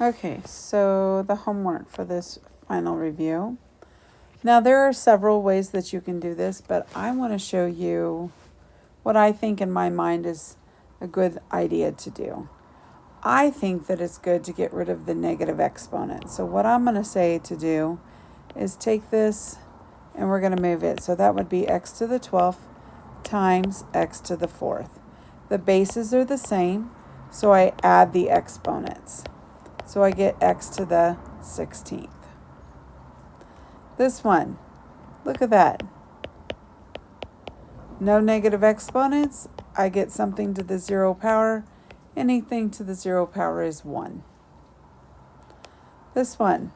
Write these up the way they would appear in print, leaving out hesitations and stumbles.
Okay, so the homework for this final review. Now, there are several ways that you can do this, but I want to show you what I think in my mind is a good idea to do. I think that it's good to get rid of the negative exponent. So what I'm going to say to do is take this and we're going to move it. So that would be x to the 12th times x to the 4th. The bases are the same, so I add the exponents. So I get x to the 16th. This one, look at that. No negative exponents. I get something to the 0 power. Anything to the 0 power is 1. This one,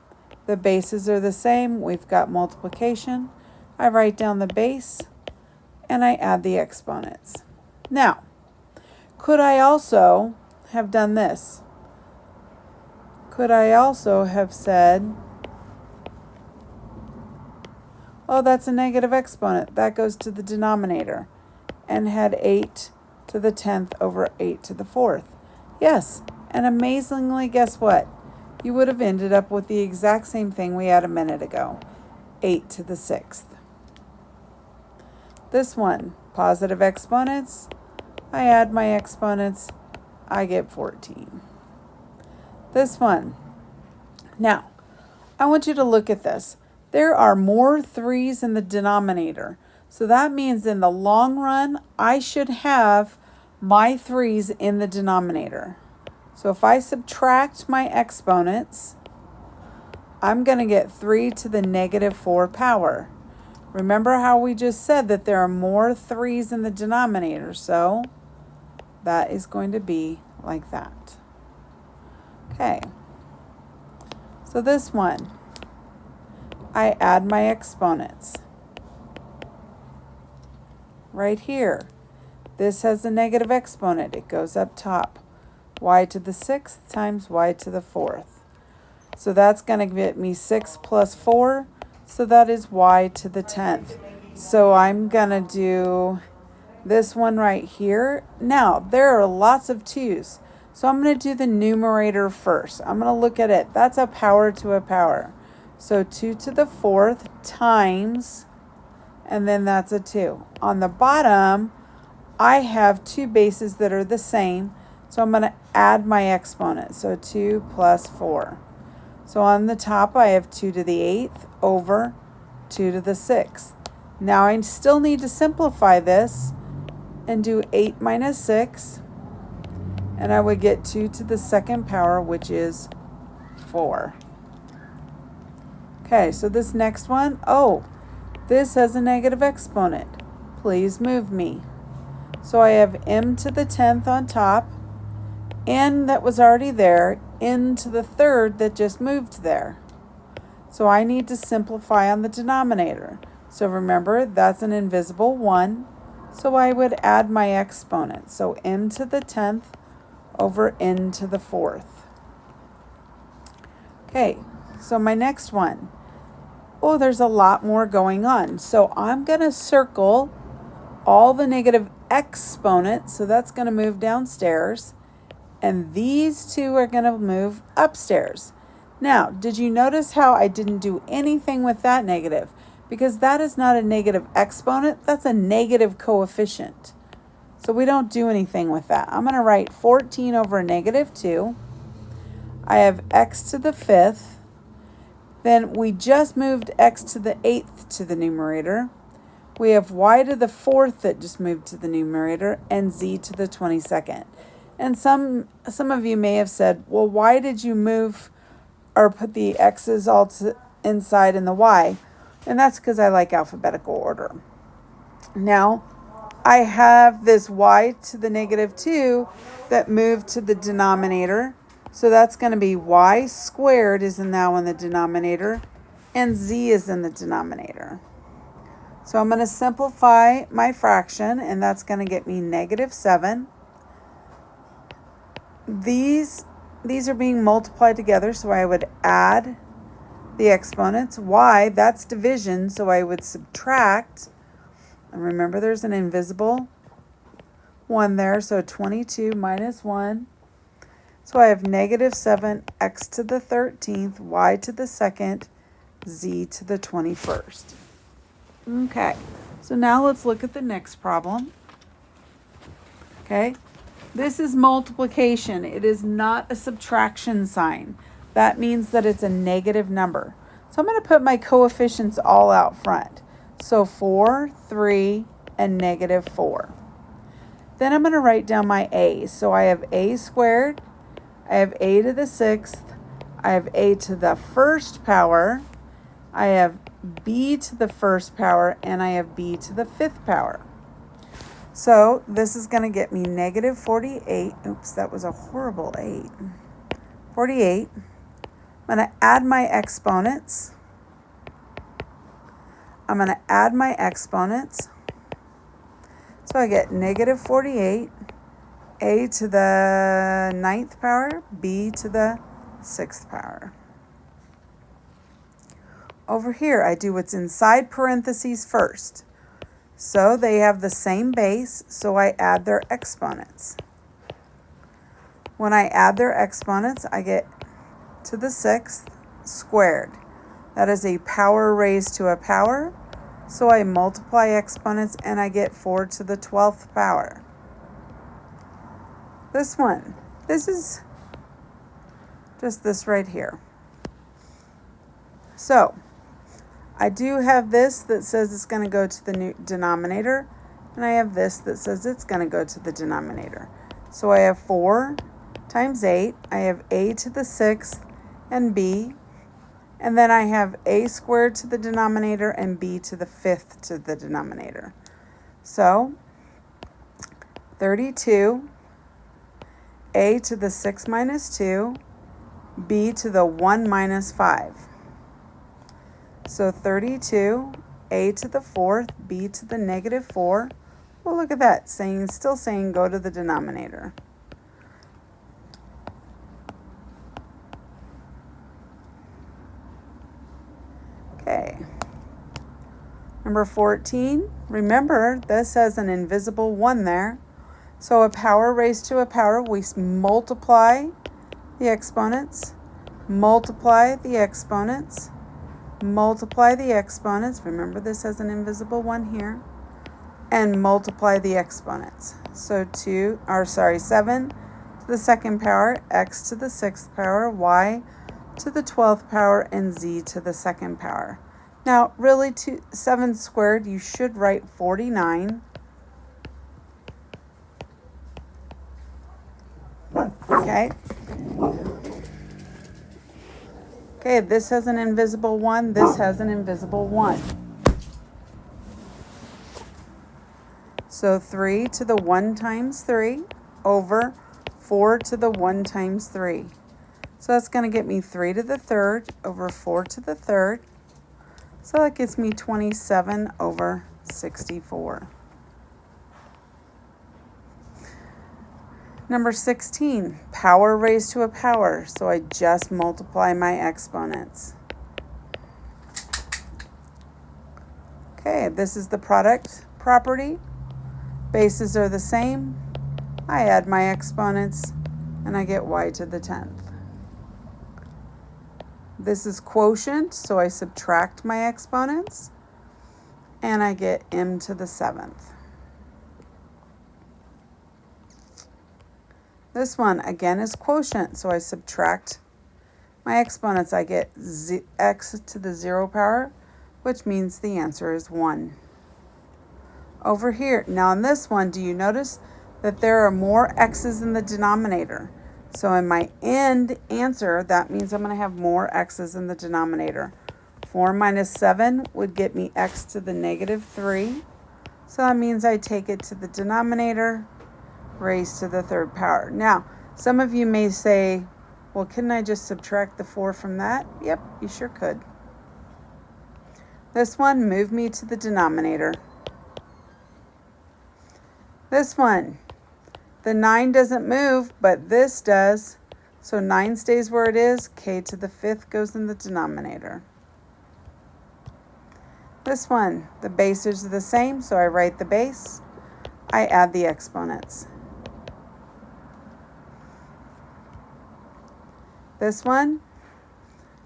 the bases are the same. We've got multiplication. I write down the base and I add the exponents. Now, could I also have done this? Could I also have said, oh, that's a negative exponent. That goes to the denominator, and had 8 to the 10th over 8 to the 4th. Yes, and amazingly, guess what? You would have ended up with the exact same thing we had a minute ago, 8 to the 6th. This one, positive exponents. I add my exponents. I get 14. This one. Now, I want you to look at this. There are more 3's in the denominator. So that means in the long run, I should have my 3's in the denominator. So if I subtract my exponents, I'm going to get 3 to the negative 4 power. Remember how we just said that there are more 3's in the denominator, so that is going to be like that. Okay, so this one, I add my exponents. Right here, this has a negative exponent. It goes up top. Y to the 6th times y to the 4th. So that's going to get me 6 plus 4, so that is y to the 10th. So I'm going to do this one right here. Now, there are lots of 2's. So I'm going to do the numerator first. I'm going to look at it. That's a power to a power. So 2 to the 4th times, and then that's a 2. On the bottom, I have two bases that are the same. So I'm going to add my exponent. So 2 plus 4. So on the top, I have 2 to the 8th over 2 to the 6th. Now I still need to simplify this and do 8 minus 6. And I would get 2 to the 2nd power, which is 4. Okay, so this next one, oh, this has a negative exponent. Please move me. So I have m to the 10th on top, n that was already there, n to the 3rd that just moved there. So I need to simplify on the denominator. So remember, that's an invisible 1. So I would add my exponent. So m to the 10th over n to the 4th. Okay, so my next one. Oh, there's a lot more going on. So I'm going to circle all the negative exponents. So that's going to move downstairs. And these two are going to move upstairs. Now, did you notice how I didn't do anything with that negative? Because that is not a negative exponent. That's a negative coefficient. So we don't do anything with that. I'm going to write 14 over negative 2. I have x to the 5th. Then we just moved x to the 8th to the numerator. We have y to the 4th that just moved to the numerator, and z to the 22nd. And some of you may have said, well, why did you move or put the x's all inside and the y? And that's because I like alphabetical order. Now, I have this y to the negative 2 that moved to the denominator. So that's going to be y squared is now in the denominator, and z is in the denominator. So I'm going to simplify my fraction, and that's going to get me negative 7. These are being multiplied together, so I would add the exponents. Y, that's division, so I would subtract. And remember, there's an invisible 1 there, so 22 minus 1. So I have negative 7, x to the 13th, y to the 2nd, z to the 21st. Okay, so now let's look at the next problem. Okay, this is multiplication. It is not a subtraction sign. That means that it's a negative number. So I'm going to put my coefficients all out front. So 4, 3, and negative 4. Then I'm going to write down my a's. So I have a squared, I have a to the 6th, I have a to the 1st power, I have b to the 1st power, and I have b to the 5th power. So this is going to get me negative 48. Oops, that was a horrible 8. 48. I'm going to add my exponents. I'm going to add my exponents. So I get negative 48, a to the 9th power, b to the 6th power. Over here, I do what's inside parentheses first. So they have the same base, so I add their exponents. When I add their exponents, I get to the 6th squared. That is a power raised to a power. So I multiply exponents and I get 4 to the 12th power. This one, this is just this right here. So I do have this that says it's going to go to the new denominator, and I have this that says it's going to go to the denominator. So I have 4 times 8. I have a to the 6th and b. And then I have a squared to the denominator and b to the 5th to the denominator. So 32, a to the 6 minus 2, b to the 1 minus 5. So 32, a to the 4th, b to the negative 4. Well, look at that, still saying go to the denominator. Okay. Number 14, remember this has an invisible 1 there. So a power raised to a power, we multiply the exponents, multiply the exponents, multiply the exponents. Remember this has an invisible 1 here. And multiply the exponents. So 7 to the 2nd power, x to the 6th power, y to the 12th power, and z to the 2nd power. Now, really, 7 squared, you should write 49. Okay. Okay, this has an invisible 1. This has an invisible 1. So 3 to the 1 times 3 over 4 to the 1 times 3. So that's going to get me 3 to the 3rd over 4 to the 3rd. So that gets me 27 over 64. Number 16, power raised to a power. So I just multiply my exponents. Okay, this is the product property. Bases are the same. I add my exponents and I get y to the 10th. This is quotient, so I subtract my exponents and I get m to the 7th. This one again is quotient, so I subtract my exponents. I get x to the 0 power, which means the answer is 1. Over here, now in this one, do you notice that there are more x's in the denominator? So in my end answer, that means I'm going to have more x's in the denominator. 4 minus 7 would get me x to the negative 3. So that means I take it to the denominator, raised to the 3rd power. Now, some of you may say, well, couldn't I just subtract the 4 from that? Yep, you sure could. This one, move me to the denominator. This one, the 9 doesn't move, but this does. So 9 stays where it is. K to the 5th goes in the denominator. This one, the bases are the same, so I write the base. I add the exponents. This one,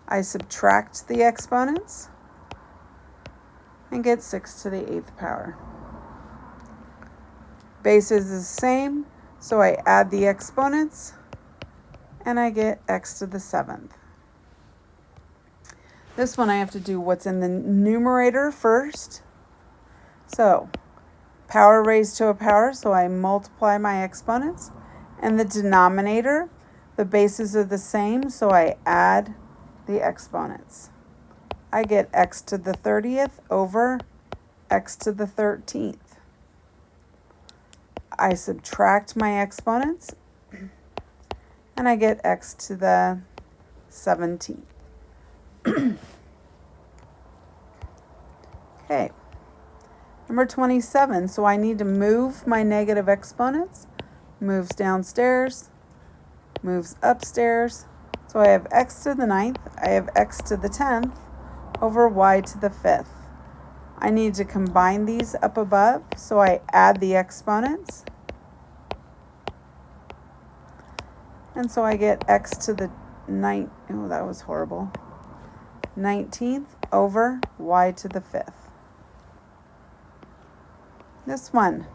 I subtract the exponents and get 6 to the 8th power. Base is the same, so I add the exponents and I get x to the 7th. This one I have to do what's in the numerator first. So power raised to a power, so I multiply my exponents. And the denominator, the bases are the same, so I add the exponents. I get x to the 30th over x to the 13th. I subtract my exponents, and I get x to the 17th. Okay, number 27, so I need to move my negative exponents. Moves downstairs, moves upstairs. So I have x to the 9th, I have x to the 10th over y to the 5th. I need to combine these up above, so I add the exponents. And so I get x to the 9th, oh, that was horrible, 19th over y to the 5th. This one,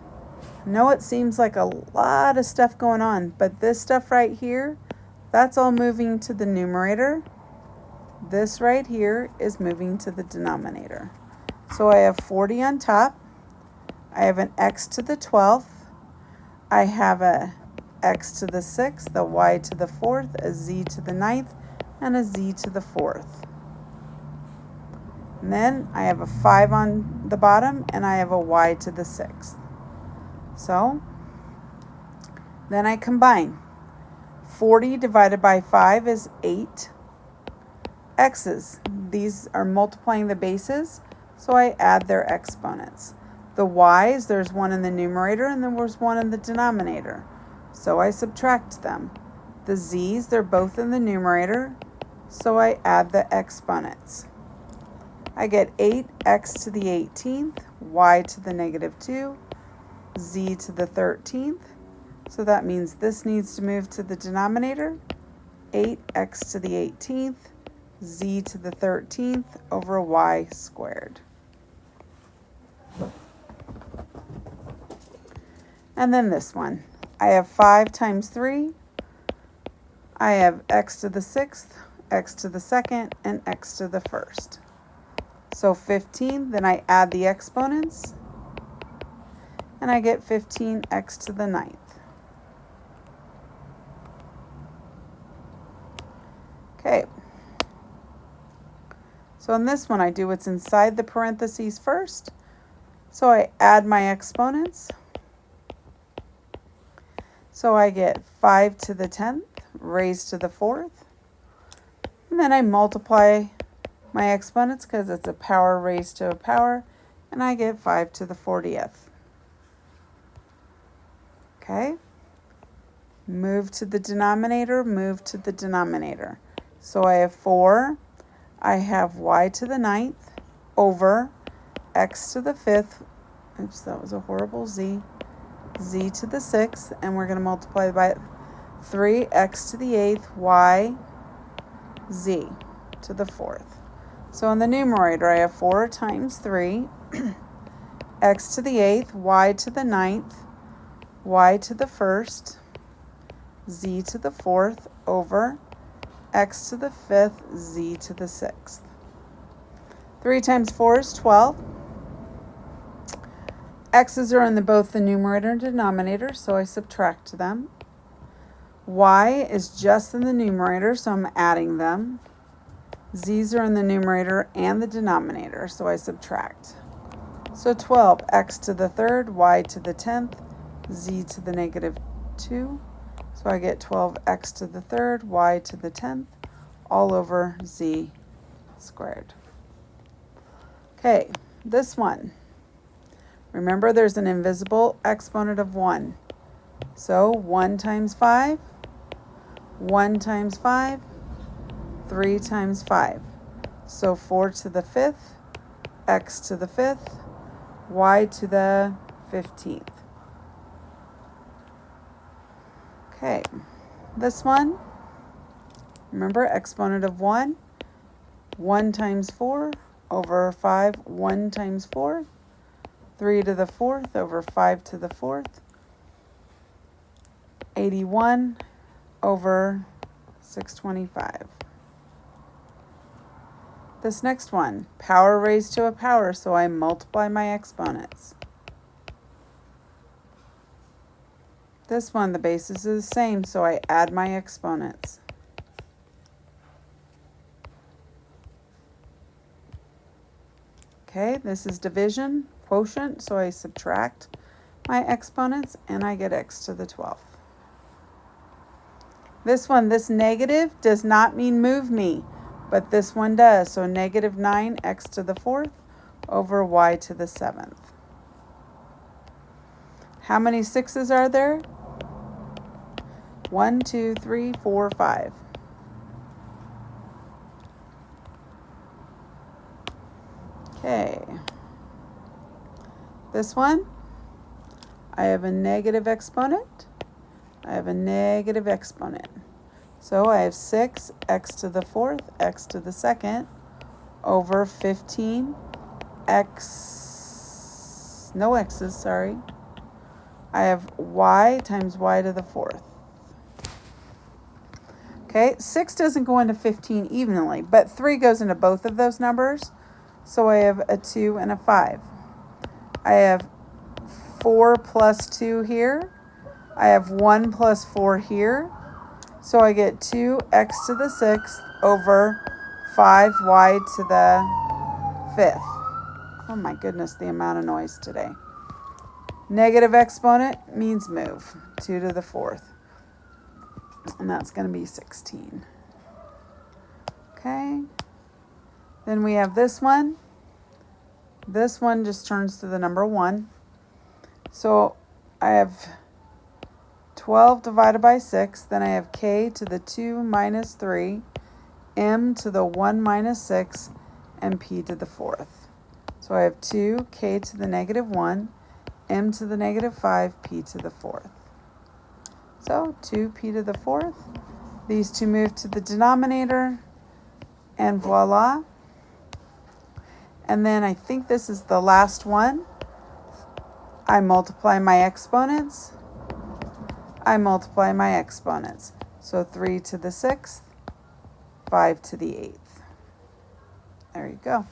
I know it seems like a lot of stuff going on, but this stuff right here, that's all moving to the numerator. This right here is moving to the denominator. So I have 40 on top. I have an x to the 12th. I have a x to the 6th, a y to the 4th, a z to the 9th, and a z to the 4th. And then I have a 5 on the bottom, and I have a y to the 6th. So then I combine. 40 divided by 5 is 8. X's, these are multiplying the bases, so I add their exponents. The y's, there's one in the numerator and then there's one in the denominator, so I subtract them. The z's, they're both in the numerator, so I add the exponents. I get 8x to the 18th, y to the negative 2, z to the 13th. So that means this needs to move to the denominator. 8x to the 18th, z to the 13th over y squared. And then this one. I have 5 times 3. I have x to the 6th, x to the 2nd, and x to the 1st. So 15, then I add the exponents, and I get 15x to the 9th. Okay. So in this one, I do what's inside the parentheses first. So I add my exponents. So I get 5 to the 10th raised to the 4th. And then I multiply my exponents because it's a power raised to a power, and I get 5 to the 40th. Okay. Move to the denominator, move to the denominator. So I have 4, I have y to the 9th over x to the 5th, oops, that was a horrible z, z to the 6th, and we're going to multiply by 3x to the 8th, y, z to the 4th. So in the numerator, I have 4 times 3, x to the 8th, y to the 9th, y to the 1st, z to the 4th over x to the 5th, z to the 6th. 3 times 4 is 12. X's are in both the numerator and denominator, so I subtract them. Y is just in the numerator, so I'm adding them. Z's are in the numerator and the denominator, so I subtract. So 12, x to the 3rd, y to the 10th, z to the negative 2. So I get 12x to the 3rd, y to the 10th, all over z squared. Okay, this one. Remember, there's an invisible exponent of 1. So 1 times 5, 1 times 5, 3 times 5. So 4 to the 5th, x to the 5th, y to the 15th. Okay, this one, Remember, exponent of 1, 1 times 4 over 5, 1 times 4, 3 to the 4th over 5 to the 4th, 81 over 625. This next one, power raised to a power, so I multiply my exponents. This one, the basis is the same, so I add my exponents. Okay, this is division, quotient, so I subtract my exponents and I get x to the 12th. This one, this negative does not mean move me, but this one does. So negative 9 x to the 4th over y to the 7th. How many 6's are there? 1, 2, 3, 4, 5. Okay. This one, I have a negative exponent. I have a negative exponent. So I have 6 x to the 4th, x to the 2nd, over 15 x, no x's, sorry. I have y times y to the 4th. Okay, 6 doesn't go into 15 evenly, but 3 goes into both of those numbers. So I have a 2 and a 5. I have 4 plus 2 here. I have 1 plus 4 here. So I get 2x to the 6th over 5y to the 5th. Oh my goodness, the amount of noise today. Negative exponent means move, 2 to the 4th. And that's going to be 16. Okay. Then we have this one. This one just turns to the number 1. So I have 12 divided by 6. Then I have k to the 2 minus 3, m to the 1 minus 6, and p to the 4th. So I have 2, k to the negative 1, m to the negative 5, p to the 4th. So 2p to the 4th. These two move to the denominator, and voila. And then I think this is the last one. I multiply my exponents. I multiply my exponents. So 3 to the 6th, 5 to the 8th. There you go.